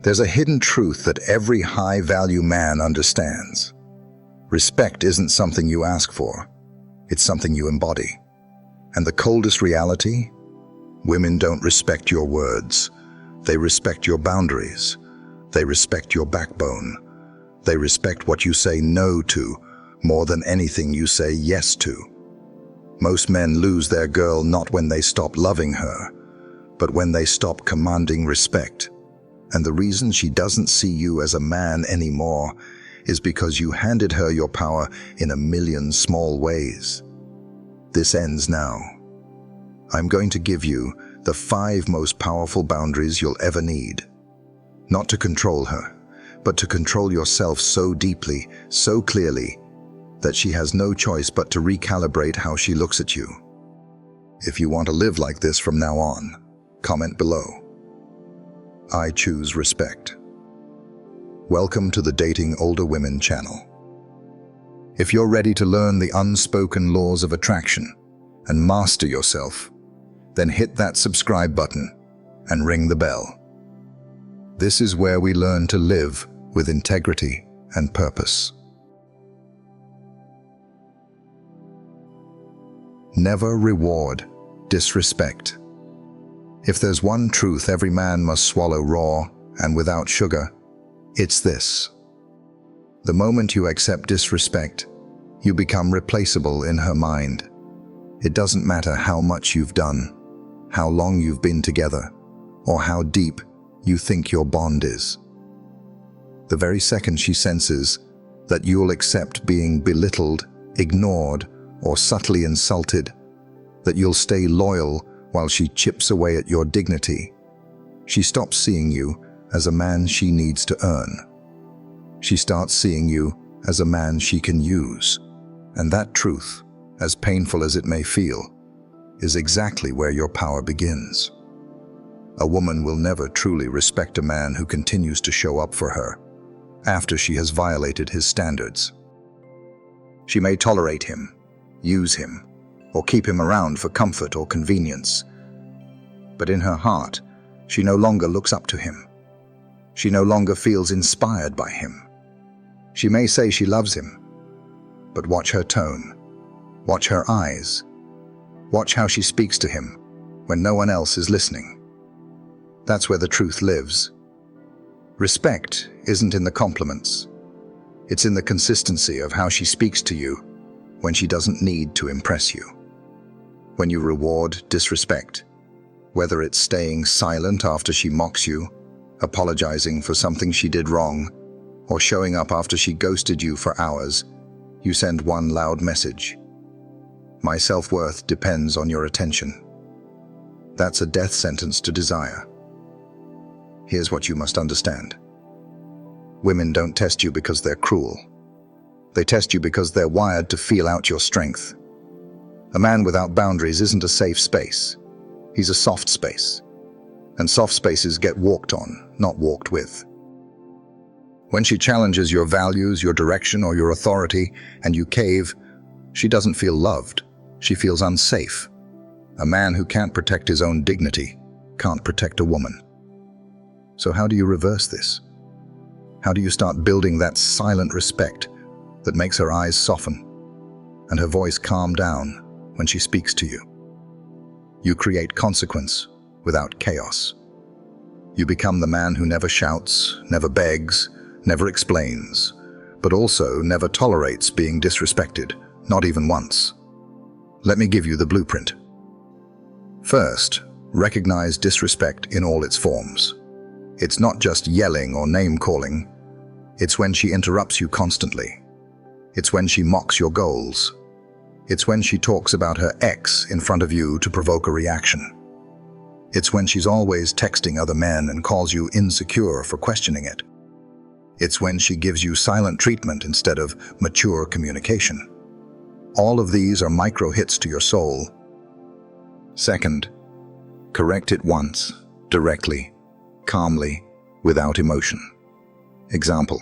There's a hidden truth that every high-value man understands. Respect isn't something you ask for. It's something you embody. And the coldest reality? Women don't respect your words. They respect your boundaries. They respect your backbone. They respect what you say no to more than anything you say yes to. Most men lose their girl not when they stop loving her, but when they stop commanding respect. And the reason she doesn't see you as a man anymore is because you handed her your power in a million small ways. This ends now. I'm going to give you the 5 most powerful boundaries you'll ever need. Not to control her, but to control yourself so deeply, so clearly, that she has no choice but to recalibrate how she looks at you. If you want to live like this from now on, comment below. I choose respect. Welcome to the Dating Older Women channel. If you're ready to learn the unspoken laws of attraction and master yourself, then hit that subscribe button and ring the bell. This is where we learn to live with integrity and purpose. Never reward disrespect. If there's one truth every man must swallow raw and without sugar, it's this. The moment you accept disrespect, you become replaceable in her mind. It doesn't matter how much you've done, how long you've been together, or how deep you think your bond is. The very second she senses that you'll accept being belittled, ignored, or subtly insulted, that you'll stay loyal while she chips away at your dignity, she stops seeing you as a man she needs to earn. She starts seeing you as a man she can use. And that truth, as painful as it may feel, is exactly where your power begins. A woman will never truly respect a man who continues to show up for her after she has violated his standards. She may tolerate him, use him, or keep him around for comfort or convenience. But in her heart, she no longer looks up to him. She no longer feels inspired by him. She may say she loves him, but watch her tone, watch her eyes, watch how she speaks to him when no one else is listening. That's where the truth lives. Respect isn't in the compliments. It's in the consistency of how she speaks to you when she doesn't need to impress you. When you reward disrespect, whether it's staying silent after she mocks you, apologizing for something she did wrong, or showing up after she ghosted you for hours, you send one loud message. My self-worth depends on your attention. That's a death sentence to desire. Here's what you must understand. Women don't test you because they're cruel. They test you because they're wired to feel out your strength. A man without boundaries isn't a safe space. He's a soft space. And soft spaces get walked on, not walked with. When she challenges your values, your direction, or your authority, and you cave, she doesn't feel loved. She feels unsafe. A man who can't protect his own dignity can't protect a woman. So how do you reverse this? How do you start building that silent respect that makes her eyes soften and her voice calm down when she speaks to you? You create consequence without chaos. You become the man who never shouts, never begs, never explains, but also never tolerates being disrespected, not even once. Let me give you the blueprint. First, recognize disrespect in all its forms. It's not just yelling or name-calling. It's when she interrupts you constantly. It's when she mocks your goals. It's when she talks about her ex in front of you to provoke a reaction. It's when she's always texting other men and calls you insecure for questioning it. It's when she gives you silent treatment instead of mature communication. All of these are micro hits to your soul. Second, correct it once, directly, calmly, without emotion. Example: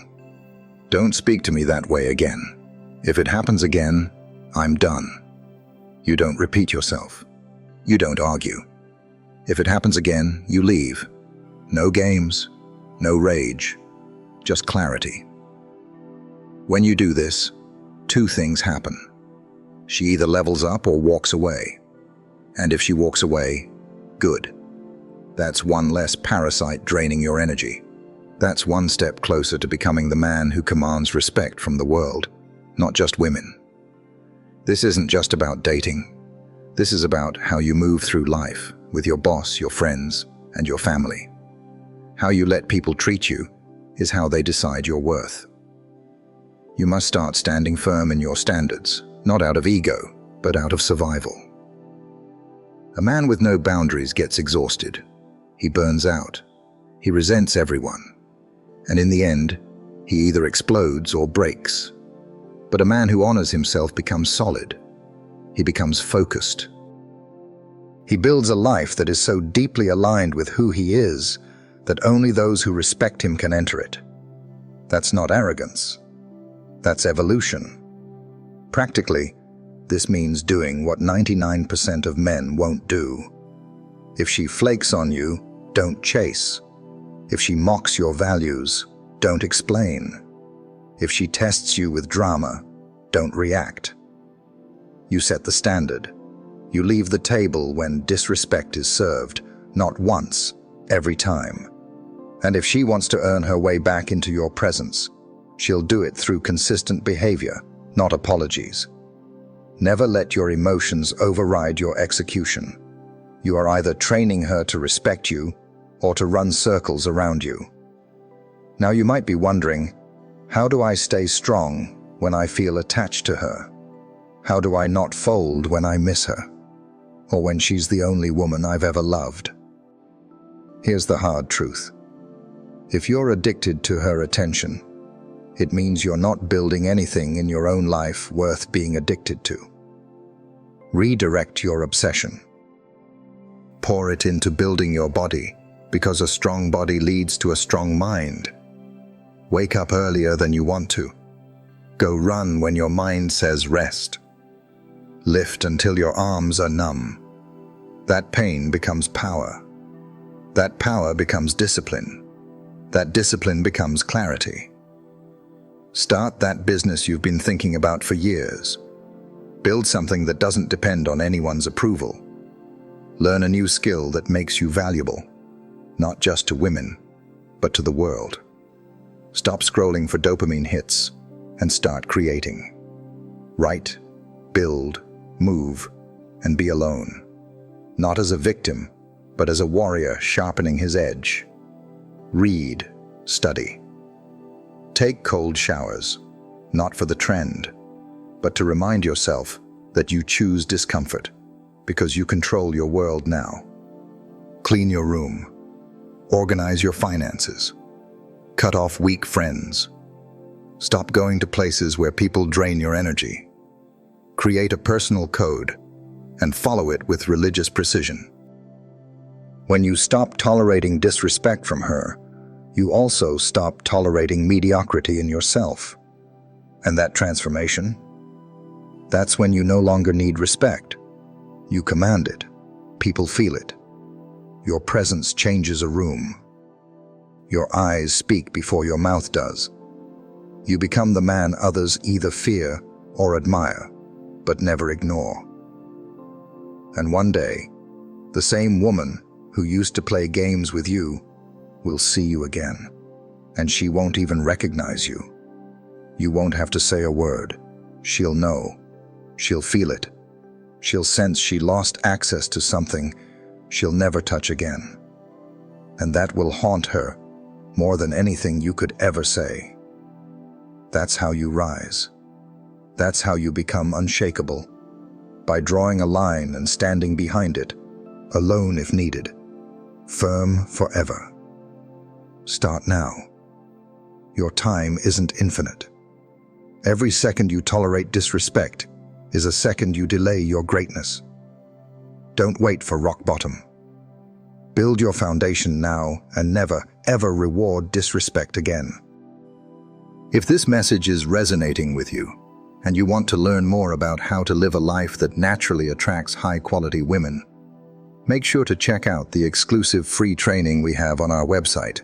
don't speak to me that way again. If it happens again, I'm done. You don't repeat yourself. You don't argue. If it happens again, you leave. No games, No rage, just clarity. When you do this, two things happen. She either levels up or walks away. And if she walks away, good. That's one less parasite draining your energy. That's one step closer to becoming the man who commands respect from the world, not just women. This isn't just about dating. This is about how you move through life with your boss, your friends, and your family. How you let people treat you is how they decide your worth. You must start standing firm in your standards, not out of ego, but out of survival. A man with no boundaries gets exhausted. He burns out. He resents everyone. And in the end, he either explodes or breaks. But a man who honors himself becomes solid. He becomes focused. He builds a life that is so deeply aligned with who he is that only those who respect him can enter it. That's not arrogance. That's evolution. Practically, this means doing what 99% of men won't do. If she flakes on you, don't chase. If she mocks your values, don't explain. If she tests you with drama, don't react. You set the standard. You leave the table when disrespect is served, not once, every time. And if she wants to earn her way back into your presence, she'll do it through consistent behavior, not apologies. Never let your emotions override your execution. You are either training her to respect you or to run circles around you. Now you might be wondering, how do I stay strong when I feel attached to her? How do I not fold when I miss her? Or when she's the only woman I've ever loved? Here's the hard truth. If you're addicted to her attention, it means you're not building anything in your own life worth being addicted to. Redirect your obsession. Pour it into building your body, because a strong body leads to a strong mind. Wake up earlier than you want to. Go run when your mind says rest. Lift until your arms are numb. That pain becomes power. That power becomes discipline. That discipline becomes clarity. Start that business you've been thinking about for years. Build something that doesn't depend on anyone's approval. Learn a new skill that makes you valuable, not just to women, but to the world. Stop scrolling for dopamine hits and start creating. Write, build, move, and be alone. Not as a victim, but as a warrior sharpening his edge. Read, study. Take cold showers, not for the trend, but to remind yourself that you choose discomfort because you control your world now. Clean your room. Organize your finances. Cut off weak friends. Stop going to places where people drain your energy. Create a personal code and follow it with religious precision. When you stop tolerating disrespect from her, you also stop tolerating mediocrity in yourself. And that transformation? That's when you no longer need respect. You command it. People feel it. Your presence changes a room. Your eyes speak before your mouth does. You become the man others either fear or admire, but never ignore. And one day, the same woman who used to play games with you will see you again, and she won't even recognize you. You won't have to say a word. She'll know. She'll feel it. She'll sense she lost access to something she'll never touch again. And that will haunt her more than anything you could ever say. That's how you rise. That's how you become unshakable, by drawing a line and standing behind it, alone if needed, firm forever. Start now. Your time isn't infinite. Every second you tolerate disrespect is a second you delay your greatness. Don't wait for rock bottom. Build your foundation now and never, ever reward disrespect again. If this message is resonating with you, and you want to learn more about how to live a life that naturally attracts high-quality women, make sure to check out the exclusive free training we have on our website.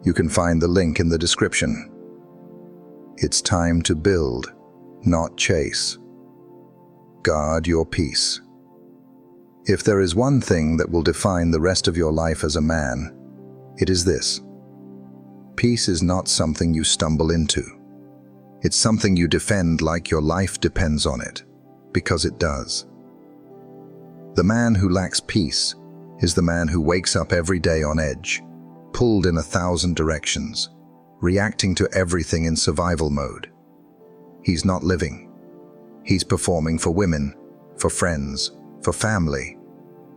You can find the link in the description. It's time to build, not chase. Guard your peace. If there is one thing that will define the rest of your life as a man, it is this. Peace is not something you stumble into. It's something you defend like your life depends on it, because it does. The man who lacks peace is the man who wakes up every day on edge, pulled in 1,000 directions, reacting to everything in survival mode. He's not living. He's performing for women, for friends, for family,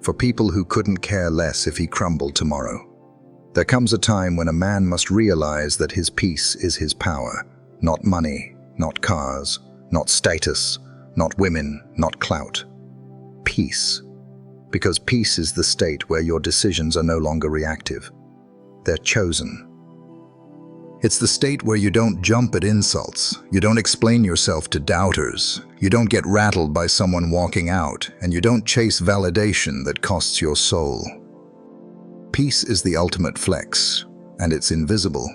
for people who couldn't care less if he crumbled tomorrow. There comes a time when a man must realize that his peace is his power, not money, not cars, not status, not women, not clout. Peace. Because peace is the state where your decisions are no longer reactive. They're chosen. It's the state where you don't jump at insults, you don't explain yourself to doubters, you don't get rattled by someone walking out, and you don't chase validation that costs your soul. Peace is the ultimate flex, and it's invisible.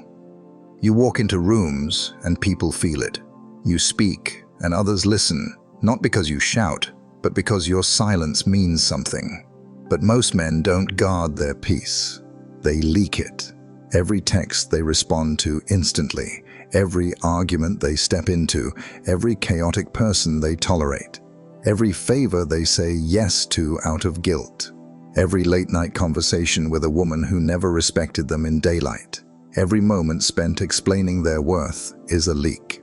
You walk into rooms and people feel it. You speak and others listen, not because you shout, but because your silence means something. But most men don't guard their peace. They leak it. Every text they respond to instantly, every argument they step into, every chaotic person they tolerate, every favor they say yes to out of guilt, every late-night conversation with a woman who never respected them in daylight, every moment spent explaining their worth is a leak.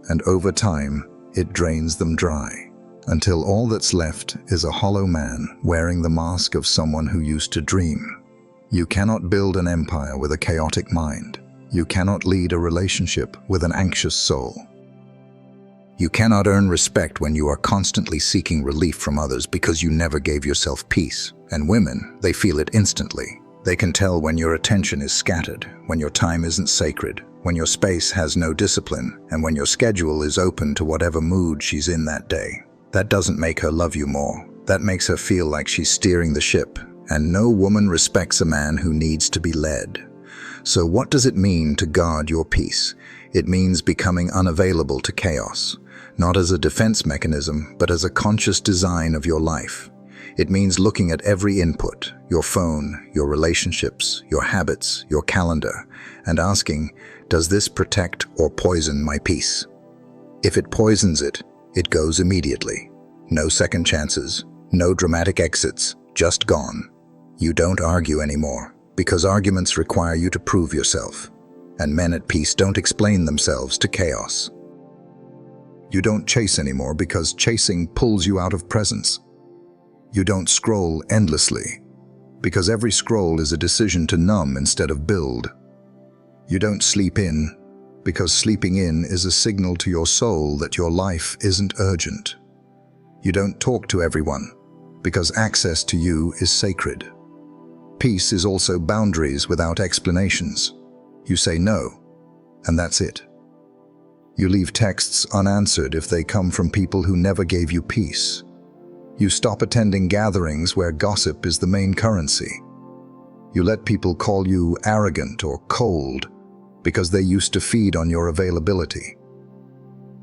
And over time, it drains them dry, until all that's left is a hollow man wearing the mask of someone who used to dream. You cannot build an empire with a chaotic mind. You cannot lead a relationship with an anxious soul. You cannot earn respect when you are constantly seeking relief from others because you never gave yourself peace. And women, they feel it instantly. They can tell when your attention is scattered, when your time isn't sacred, when your space has no discipline, and when your schedule is open to whatever mood she's in that day. That doesn't make her love you more. That makes her feel like she's steering the ship. And no woman respects a man who needs to be led. So what does it mean to guard your peace? It means becoming unavailable to chaos, not as a defense mechanism, but as a conscious design of your life. It means looking at every input, your phone, your relationships, your habits, your calendar, and asking, does this protect or poison my peace? If it poisons it, it goes immediately. No second chances, no dramatic exits, just gone. You don't argue anymore, because arguments require you to prove yourself, and men at peace don't explain themselves to chaos. You don't chase anymore because chasing pulls you out of presence. You don't scroll endlessly, because every scroll is a decision to numb instead of build. You don't sleep in, because sleeping in is a signal to your soul that your life isn't urgent. You don't talk to everyone, because access to you is sacred. Peace is also boundaries without explanations. You say no, and that's it. You leave texts unanswered if they come from people who never gave you peace. You stop attending gatherings where gossip is the main currency. You let people call you arrogant or cold because they used to feed on your availability.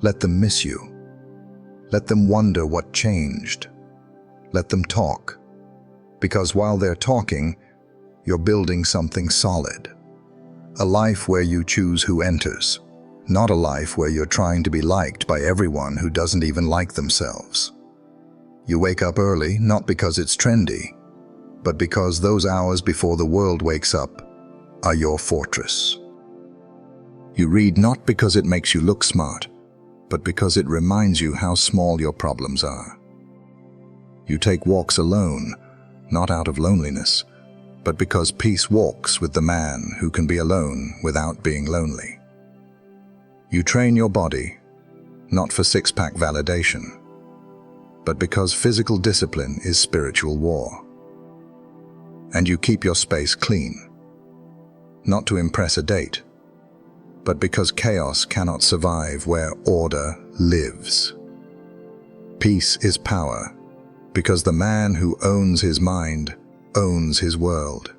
Let them miss you. Let them wonder what changed. Let them talk. Because while they're talking, you're building something solid. A life where you choose who enters, not a life where you're trying to be liked by everyone who doesn't even like themselves. You wake up early not because it's trendy, but because those hours before the world wakes up are your fortress. You read not because it makes you look smart, but because it reminds you how small your problems are. You take walks alone, not out of loneliness, but because peace walks with the man who can be alone without being lonely. You train your body, not for six-pack validation, but because physical discipline is spiritual war. And you keep your space clean, not to impress a date, but because chaos cannot survive where order lives. Peace is power, because the man who owns his mind owns his world.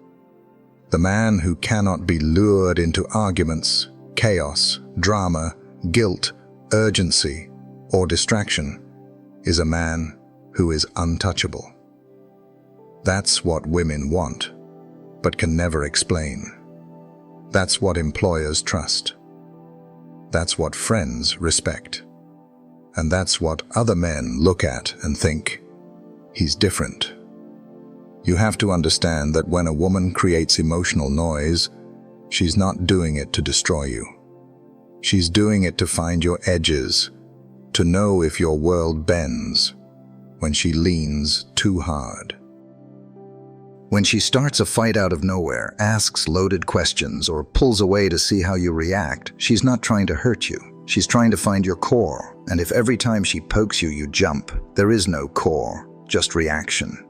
The man who cannot be lured into arguments, chaos, drama, guilt, urgency, or distraction is a man who is untouchable. That's what women want, but can never explain. That's what employers trust. That's what friends respect. And that's what other men look at and think, he's different. You have to understand that when a woman creates emotional noise, she's not doing it to destroy you. She's doing it to find your edges, to know if your world bends when she leans too hard. When she starts a fight out of nowhere, asks loaded questions, or pulls away to see how you react, she's not trying to hurt you. She's trying to find your core. And if every time she pokes you, you jump, there is no core, just reaction.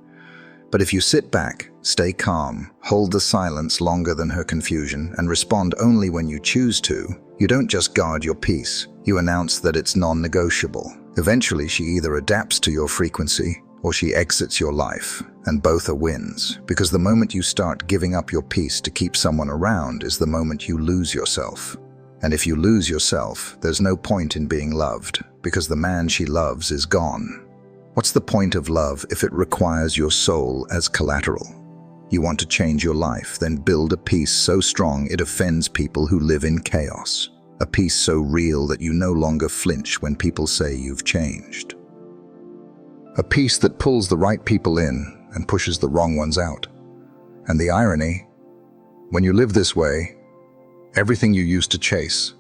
But if you sit back, stay calm, hold the silence longer than her confusion, and respond only when you choose to, you don't just guard your peace, you announce that it's non-negotiable. Eventually, she either adapts to your frequency or she exits your life, and both are wins, because the moment you start giving up your peace to keep someone around is the moment you lose yourself. And if you lose yourself, there's no point in being loved, because the man she loves is gone. What's the point of love if it requires your soul as collateral? You want to change your life, then build a peace so strong it offends people who live in chaos. A peace so real that you no longer flinch when people say you've changed. A peace that pulls the right people in and pushes the wrong ones out. And the irony, when you live this way, everything you used to chase,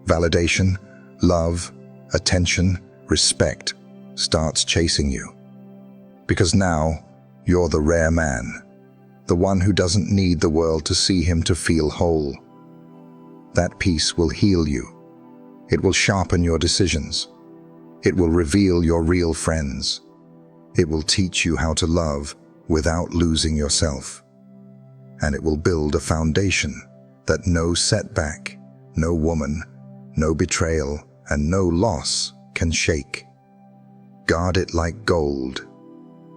validation, love, attention, respect, starts chasing you. Because now, you're the rare man, the one who doesn't need the world to see him to feel whole. That peace will heal you. It will sharpen your decisions. It will reveal your real friends. It will teach you how to love without losing yourself. And it will build a foundation that no setback, no woman, no betrayal, and no loss can shake. Guard it like gold,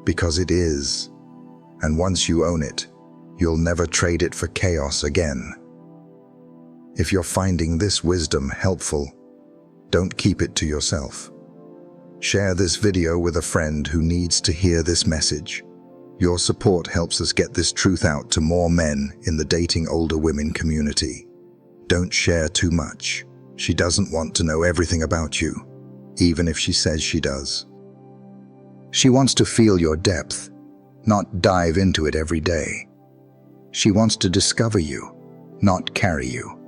because it is. And once you own it, you'll never trade it for chaos again. If you're finding this wisdom helpful, don't keep it to yourself. Share this video with a friend who needs to hear this message. Your support helps us get this truth out to more men in the dating older women community. Don't share too much. She doesn't want to know everything about you, even if she says she does. She wants to feel your depth, not dive into it every day. She wants to discover you, not carry you.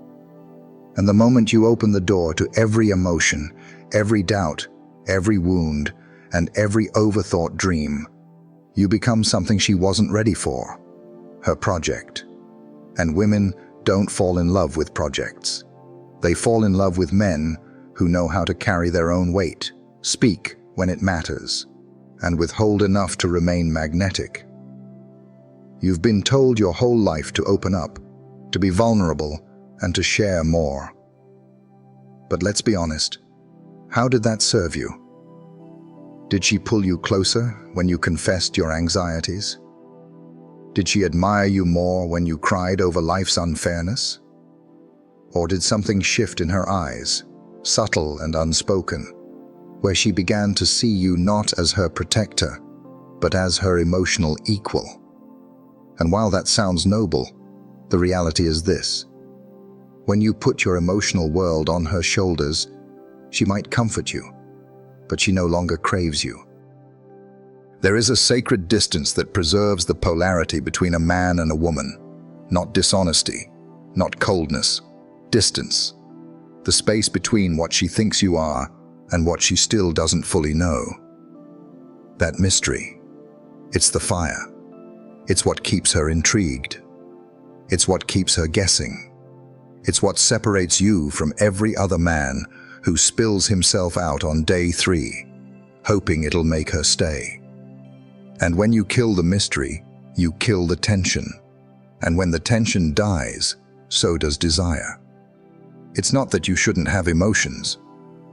And the moment you open the door to every emotion, every doubt, every wound, and every overthought dream, you become something she wasn't ready for, her project. And women don't fall in love with projects. They fall in love with men who know how to carry their own weight, speak when it matters, and withhold enough to remain magnetic. You've been told your whole life to open up, to be vulnerable, and to share more. But let's be honest, how did that serve you? Did she pull you closer when you confessed your anxieties? Did she admire you more when you cried over life's unfairness? Or did something shift in her eyes, subtle and unspoken, where she began to see you not as her protector, but as her emotional equal? And while that sounds noble, the reality is this. When you put your emotional world on her shoulders, she might comfort you, but she no longer craves you. There is a sacred distance that preserves the polarity between a man and a woman. Not dishonesty, not coldness, distance. The space between what she thinks you are and what she still doesn't fully know. That mystery, it's the fire. It's what keeps her intrigued. It's what keeps her guessing. It's what separates you from every other man who spills himself out on day 3, hoping it'll make her stay. And when you kill the mystery, you kill the tension. And when the tension dies, so does desire. It's not that you shouldn't have emotions.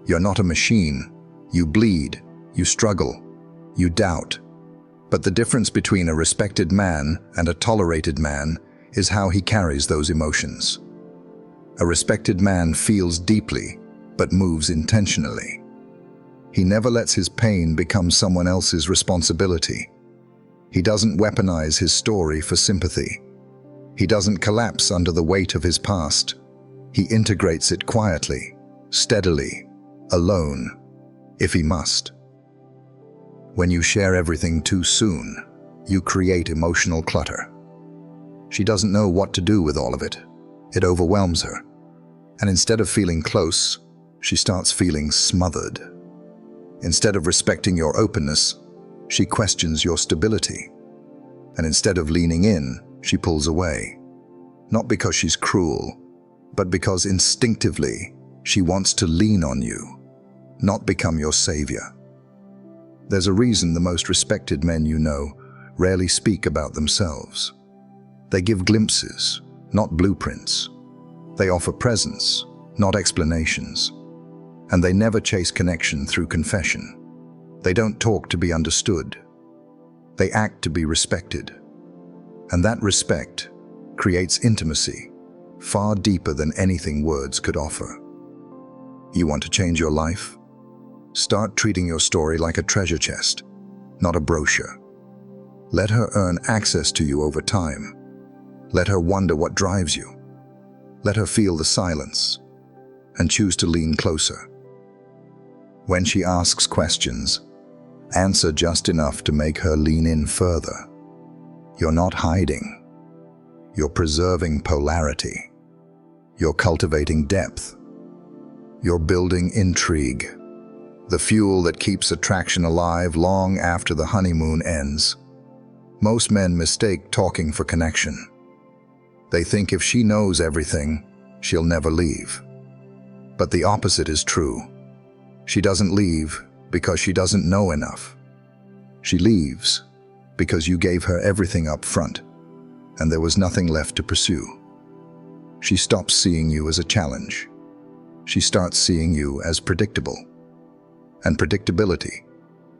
You're not a machine. You bleed, you struggle, you doubt. But the difference between a respected man and a tolerated man is how he carries those emotions. A respected man feels deeply, but moves intentionally. He never lets his pain become someone else's responsibility. He doesn't weaponize his story for sympathy. He doesn't collapse under the weight of his past. He integrates it quietly, steadily, alone, if he must. When you share everything too soon, you create emotional clutter. She doesn't know what to do with all of it. It overwhelms her. And instead of feeling close, she starts feeling smothered. Instead of respecting your openness, she questions your stability. And instead of leaning in, she pulls away. Not because she's cruel, but because instinctively she wants to lean on you, not become your savior. There's a reason the most respected men you know rarely speak about themselves. They give glimpses, not blueprints. They offer presence, not explanations. And they never chase connection through confession. They don't talk to be understood. They act to be respected. And that respect creates intimacy far deeper than anything words could offer. You want to change your life? Start treating your story like a treasure chest, not a brochure. Let her earn access to you over time. Let her wonder what drives you. Let her feel the silence and choose to lean closer. When she asks questions, answer just enough to make her lean in further. You're not hiding. You're preserving polarity. You're cultivating depth. You're building intrigue, the fuel that keeps attraction alive long after the honeymoon ends. Most men mistake talking for connection. They think if she knows everything, she'll never leave. But the opposite is true. She doesn't leave because she doesn't know enough. She leaves because you gave her everything up front, and there was nothing left to pursue. She stops seeing you as a challenge. She starts seeing you as predictable. And predictability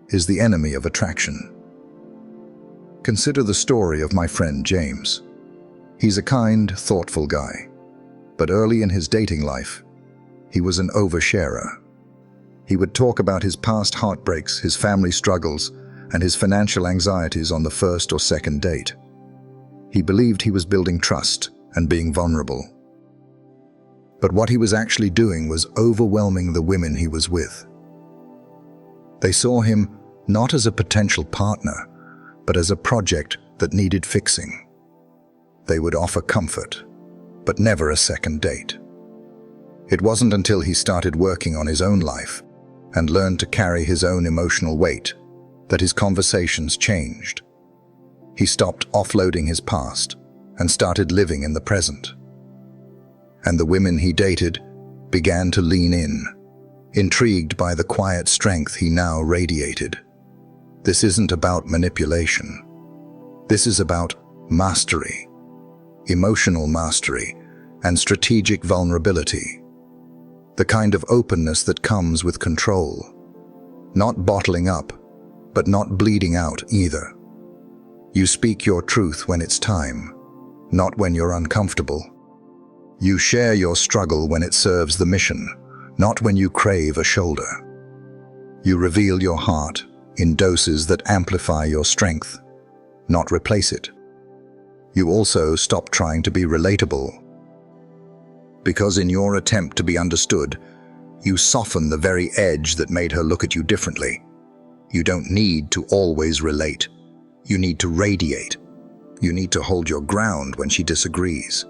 is the enemy of attraction. Consider the story of my friend James. He's a kind, thoughtful guy, but early in his dating life, he was an oversharer. He would talk about his past heartbreaks, his family struggles, and his financial anxieties on the first or second date. He believed he was building trust and being vulnerable. But what he was actually doing was overwhelming the women he was with. They saw him not as a potential partner, but as a project that needed fixing. They would offer comfort, but never a second date. It wasn't until he started working on his own life and learned to carry his own emotional weight that his conversations changed. He stopped offloading his past and started living in the present. And the women he dated began to lean in, intrigued by the quiet strength he now radiated. This isn't about manipulation. This is about mastery, emotional mastery, and strategic vulnerability. The kind of openness that comes with control. Not bottling up, but not bleeding out either. You speak your truth when it's time, not when you're uncomfortable. You share your struggle when it serves the mission, not when you crave a shoulder. You reveal your heart in doses that amplify your strength, not replace it. You also stop trying to be relatable, because in your attempt to be understood, you soften the very edge that made her look at you differently. You don't need to always relate. You need to radiate. You need to hold your ground when she disagrees.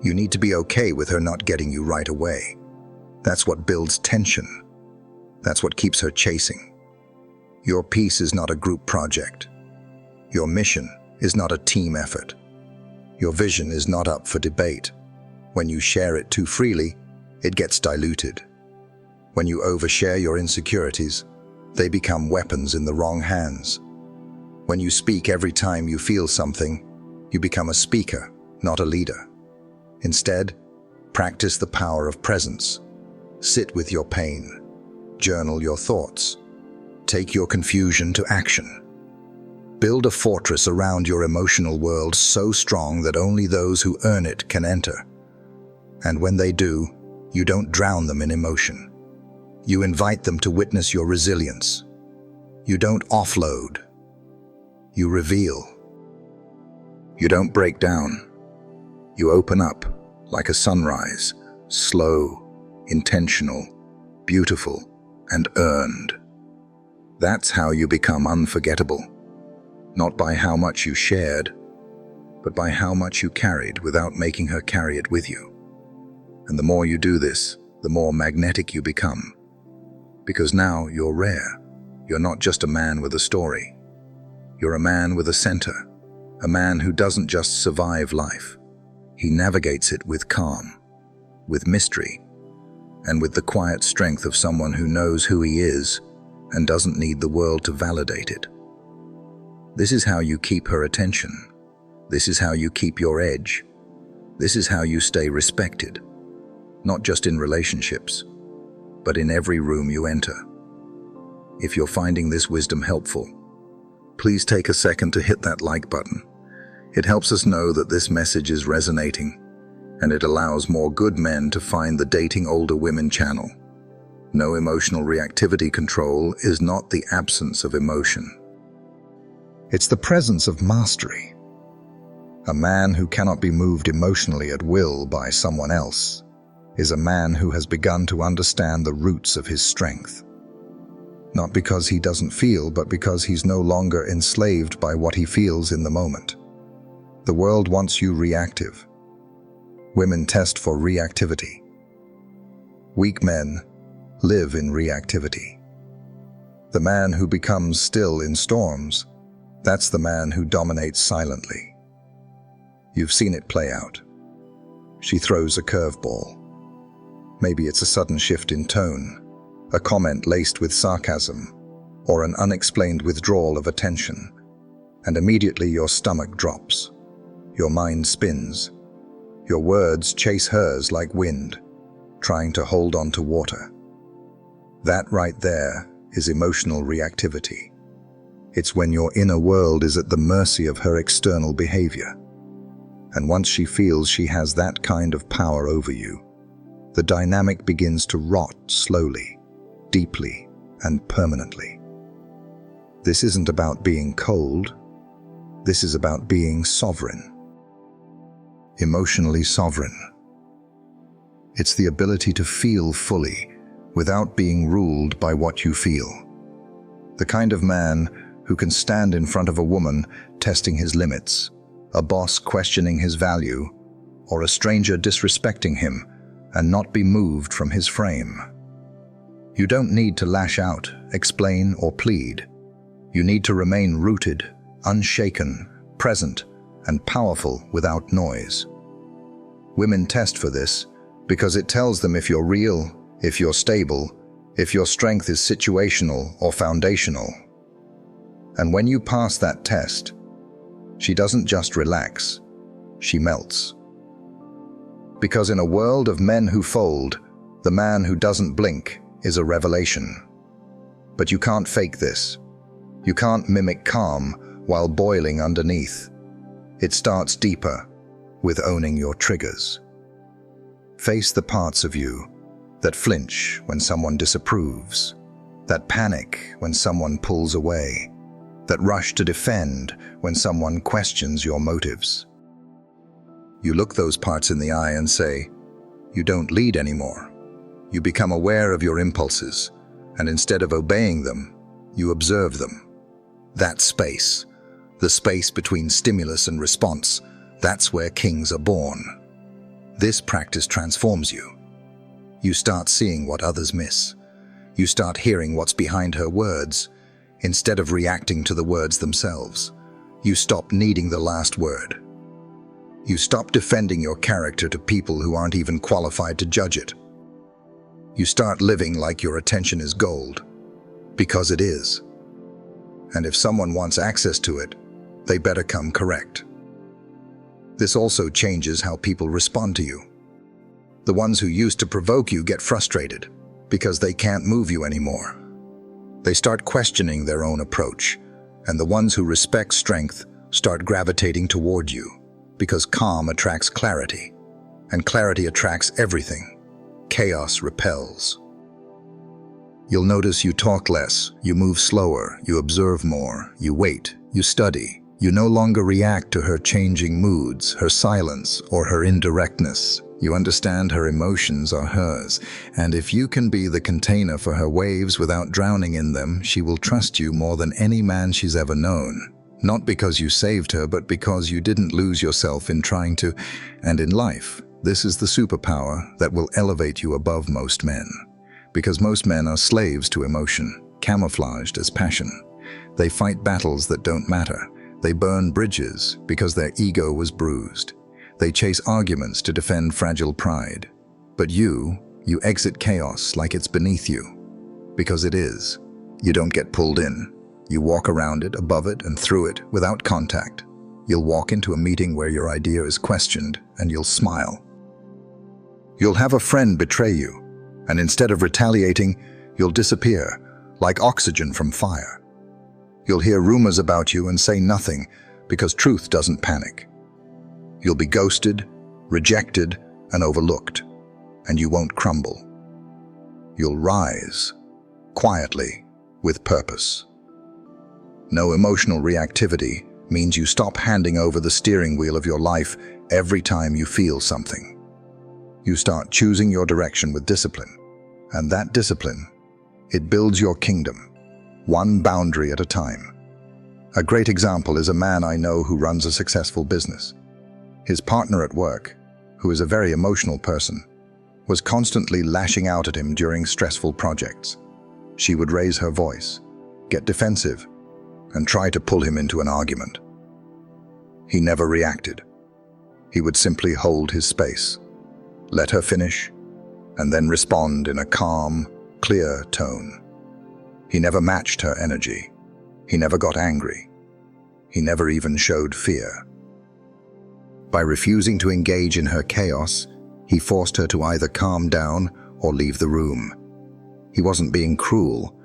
You need to be okay with her not getting you right away. That's what builds tension. That's what keeps her chasing. Your peace is not a group project. Your mission is not a team effort. Your vision is not up for debate. When you share it too freely, it gets diluted. When you overshare your insecurities, they become weapons in the wrong hands. When you speak every time you feel something, you become a speaker, not a leader. Instead, practice the power of presence. Sit with your pain. Journal your thoughts. Take your confusion to action. Build a fortress around your emotional world so strong that only those who earn it can enter. And when they do, you don't drown them in emotion. You invite them to witness your resilience. You don't offload. You reveal. You don't break down. You open up like a sunrise, slow, intentional, beautiful, and earned. That's how you become unforgettable. Not by how much you shared, but by how much you carried without making her carry it with you. And the more you do this, the more magnetic you become. Because now you're rare. You're not just a man with a story. You're a man with a center. A man who doesn't just survive life. He navigates it with calm, with mystery, and with the quiet strength of someone who knows who he is and doesn't need the world to validate it. This is how you keep her attention. This is how you keep your edge. This is how you stay respected, not just in relationships, but in every room you enter. If you're finding this wisdom helpful, please take a second to hit that like button. It helps us know that this message is resonating, and it allows more good men to find the Dating Older Women channel. No emotional reactivity control is not the absence of emotion. It's the presence of mastery. A man who cannot be moved emotionally at will by someone else is a man who has begun to understand the roots of his strength. Not because he doesn't feel, but because he's no longer enslaved by what he feels in the moment. The world wants you reactive. Women test for reactivity. Weak men live in reactivity. The man who becomes still in storms, that's the man who dominates silently. You've seen it play out. She throws a curveball. Maybe it's a sudden shift in tone, a comment laced with sarcasm, or an unexplained withdrawal of attention, and immediately your stomach drops. Your mind spins. Your words chase hers like wind, trying to hold on to water. That right there is emotional reactivity. It's when your inner world is at the mercy of her external behavior. And once she feels she has that kind of power over you, the dynamic begins to rot slowly, deeply, and permanently. This isn't about being cold. This is about being sovereign. Emotionally sovereign. It's the ability to feel fully without being ruled by what you feel. The kind of man who can stand in front of a woman testing his limits, a boss questioning his value, or a stranger disrespecting him and not be moved from his frame. You don't need to lash out, explain, or plead. You need to remain rooted, unshaken, present, and powerful without noise. Women test for this because it tells them if you're real, if you're stable, if your strength is situational or foundational. And when you pass that test, she doesn't just relax, she melts. Because in a world of men who fold, the man who doesn't blink is a revelation. But you can't fake this. You can't mimic calm while boiling underneath. It starts deeper, with owning your triggers. Face the parts of you that flinch when someone disapproves, that panic when someone pulls away, that rush to defend when someone questions your motives. You look those parts in the eye and say, you don't lead anymore. You become aware of your impulses, and instead of obeying them, you observe them. That space, the space between stimulus and response, that's where kings are born. This practice transforms you. You start seeing what others miss. You start hearing what's behind her words. Instead of reacting to the words themselves, you stop needing the last word. You stop defending your character to people who aren't even qualified to judge it. You start living like your attention is gold, because it is. And if someone wants access to it, they better come correct. This also changes how people respond to you. The ones who used to provoke you get frustrated because they can't move you anymore. They start questioning their own approach, And the ones who respect strength start gravitating toward you, because calm attracts clarity, and clarity attracts everything. Chaos repels. You'll notice you talk less, you move slower, you observe more, you wait, you study. You no longer react to her changing moods, her silence, or her indirectness. You understand her emotions are hers, and if you can be the container for her waves without drowning in them, she will trust you more than any man she's ever known. Not because you saved her, but because you didn't lose yourself in trying to. And in life, this is the superpower that will elevate you above most men. Because most men are slaves to emotion, camouflaged as passion. They fight battles that don't matter. They burn bridges because their ego was bruised. They chase arguments to defend fragile pride. But you exit chaos like it's beneath you. Because it is. You don't get pulled in. You walk around it, above it, and through it without contact. You'll walk into a meeting where your idea is questioned, and you'll smile. You'll have a friend betray you, and instead of retaliating, you'll disappear, like oxygen from fire. You'll hear rumors about you and say nothing, because truth doesn't panic. You'll be ghosted, rejected, and overlooked, and you won't crumble. You'll rise, quietly, with purpose. No emotional reactivity means you stop handing over the steering wheel of your life every time you feel something. You start choosing your direction with discipline, and that discipline, it builds your kingdom, one boundary at a time. A great example is a man I know who runs a successful business. His partner at work, who is a very emotional person, was constantly lashing out at him during stressful projects. She would raise her voice, get defensive, and try to pull him into an argument. He never reacted. He would simply hold his space, let her finish, and then respond in a calm, clear tone. He never matched her energy. He never got angry. He never even showed fear. By refusing to engage in her chaos, he forced her to either calm down or leave the room. He wasn't being cruel.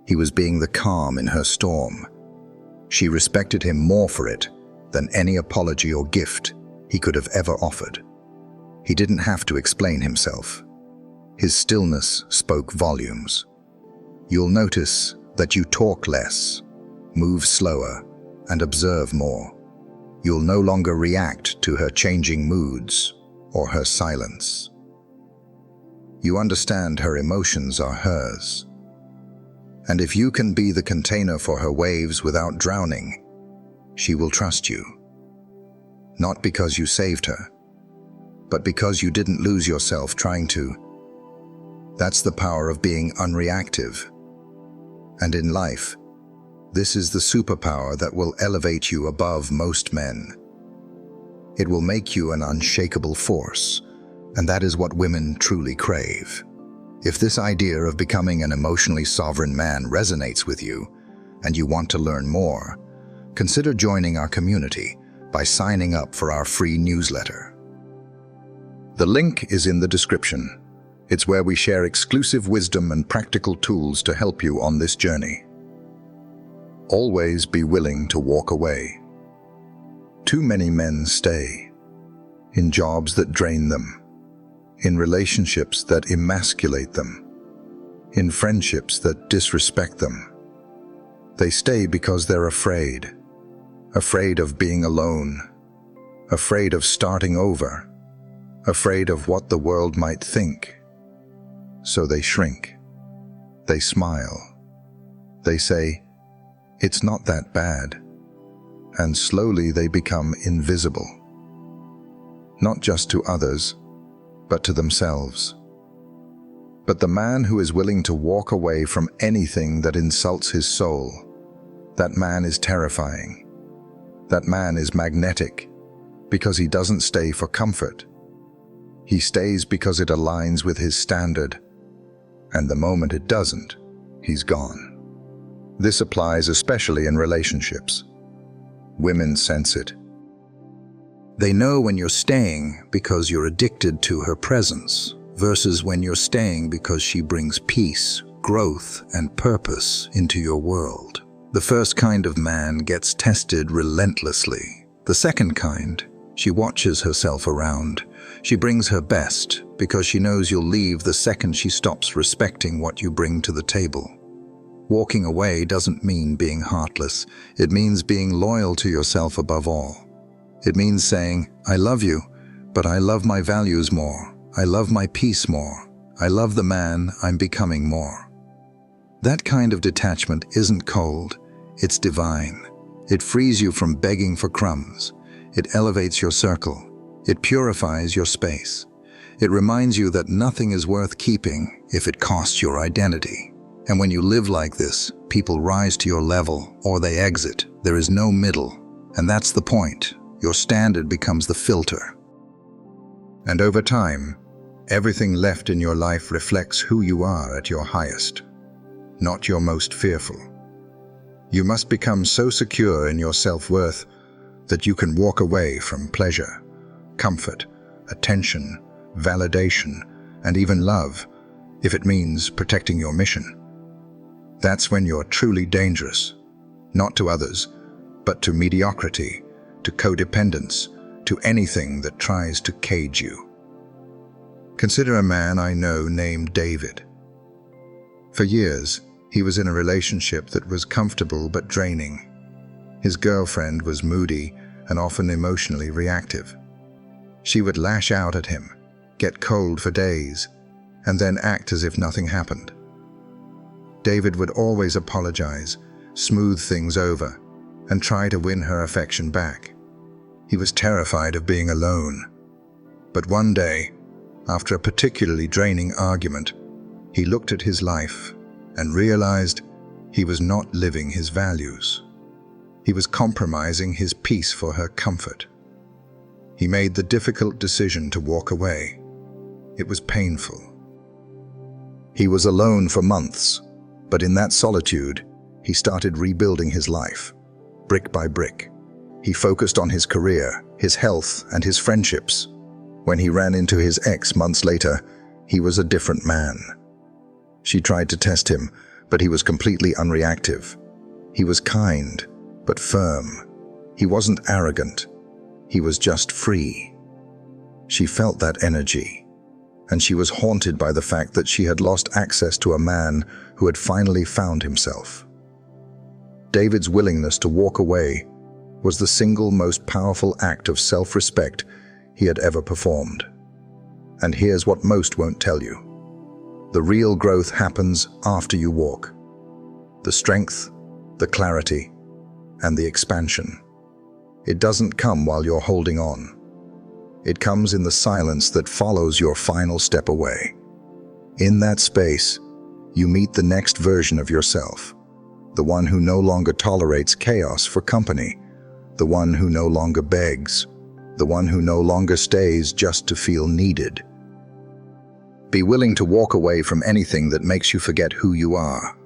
He was being the calm in her storm. She respected him more for it than any apology or gift he could have ever offered. He didn't have to explain himself. His stillness spoke volumes. You'll notice that you talk less, move slower, and observe more. You'll no longer react to her changing moods or her silence. You understand her emotions are hers. And if you can be the container for her waves without drowning, she will trust you. Not because you saved her, but because you didn't lose yourself trying to. That's the power of being unreactive. And in life, this is the superpower that will elevate you above most men. It will make you an unshakable force, and that is what women truly crave. If this idea of becoming an emotionally sovereign man resonates with you, and you want to learn more, consider joining our community by signing up for our free newsletter. The link is in the description. It's where we share exclusive wisdom and practical tools to help you on this journey. Always be willing to walk away. Too many men stay in jobs that drain them, in relationships that emasculate them, in friendships that disrespect them. They stay because they're afraid of being alone, afraid of starting over, afraid of what the world might think. So they shrink, they smile, they say, "It's not that bad," and slowly they become invisible. Not just to others, but to themselves. But the man who is willing to walk away from anything that insults his soul, that man is terrifying. That man is magnetic, because he doesn't stay for comfort. He stays because it aligns with his standard, and the moment it doesn't, he's gone. This applies especially in relationships. Women sense it. They know when you're staying because you're addicted to her presence, versus when you're staying because she brings peace, growth, and purpose into your world. The first kind of man gets tested relentlessly. The second kind, she watches herself around. She brings her best because she knows you'll leave the second she stops respecting what you bring to the table. Walking away doesn't mean being heartless. It means being loyal to yourself above all. It means saying, I love you, but I love my values more. I love my peace more. I love the man I'm becoming more. That kind of detachment isn't cold, it's divine. It frees you from begging for crumbs. It elevates your circle. It purifies your space. It reminds you that nothing is worth keeping if it costs your identity. And when you live like this, people rise to your level or they exit. There is no middle. And that's the point. Your standard becomes the filter. And over time, everything left in your life reflects who you are at your highest, not your most fearful. You must become so secure in your self-worth that you can walk away from pleasure, comfort, attention, validation, and even love, if it means protecting your mission. That's when you're truly dangerous, not to others, but to mediocrity, to codependence, to anything that tries to cage you. Consider a man I know named David. For years, he was in a relationship that was comfortable but draining. His girlfriend was moody and often emotionally reactive. She would lash out at him, get cold for days, and then act as if nothing happened. David would always apologize, smooth things over, and try to win her affection back. He was terrified of being alone. But one day, after a particularly draining argument, he looked at his life and realized he was not living his values. He was compromising his peace for her comfort. He made the difficult decision to walk away. It was painful. He was alone for months, but in that solitude, he started rebuilding his life, brick by brick. He focused on his career, his health, and his friendships. When he ran into his ex months later, he was a different man. She tried to test him, but he was completely unreactive. He was kind, but firm. He wasn't arrogant. He was just free. She felt that energy, and she was haunted by the fact that she had lost access to a man who had finally found himself. David's willingness to walk away was the single most powerful act of self-respect he had ever performed. And here's what most won't tell you. The real growth happens after you walk. The strength, the clarity, and the expansion. It doesn't come while you're holding on. It comes in the silence that follows your final step away. In that space, you meet the next version of yourself, the one who no longer tolerates chaos for company, the one who no longer begs, the one who no longer stays just to feel needed. Be willing to walk away from anything that makes you forget who you are.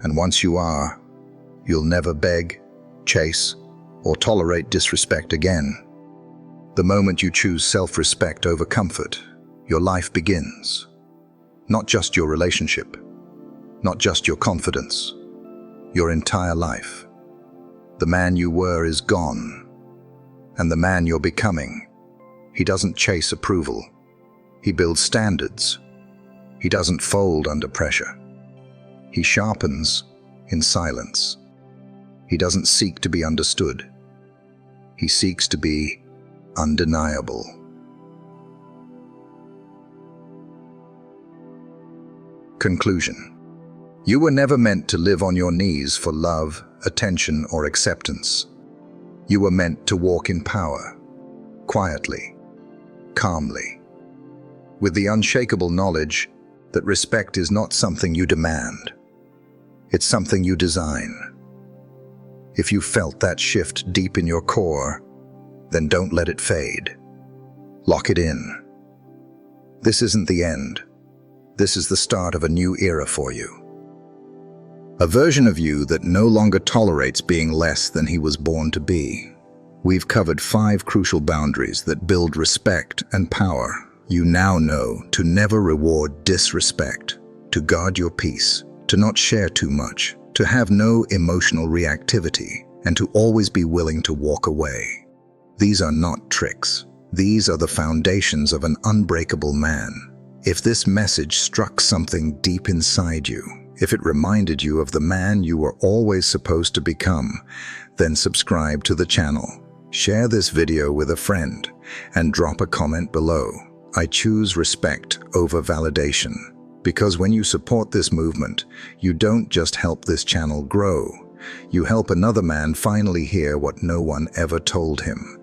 And once you are, you'll never beg, chase, or tolerate disrespect again. The moment you choose self-respect over comfort, your life begins. Not just your relationship, not just your confidence, your entire life. The man you were is gone, and the man you're becoming, he doesn't chase approval. He builds standards. He doesn't fold under pressure. He sharpens in silence. He doesn't seek to be understood. He seeks to be undeniable. Conclusion. You were never meant to live on your knees for love, attention, or acceptance. You were meant to walk in power, quietly, calmly, with the unshakable knowledge that respect is not something you demand. It's something you design. If you felt that shift deep in your core, then don't let it fade. Lock it in. This isn't the end. This is the start of a new era for you. A version of you that no longer tolerates being less than he was born to be. We've covered 5 crucial boundaries that build respect and power. You now know to never reward disrespect, to guard your peace, to not share too much, to have no emotional reactivity, and to always be willing to walk away. These are not tricks. These are the foundations of an unbreakable man. If this message struck something deep inside you, if it reminded you of the man you were always supposed to become, then subscribe to the channel. Share this video with a friend and drop a comment below. I choose respect over validation, because when you support this movement, you don't just help this channel grow. You help another man finally hear what no one ever told him.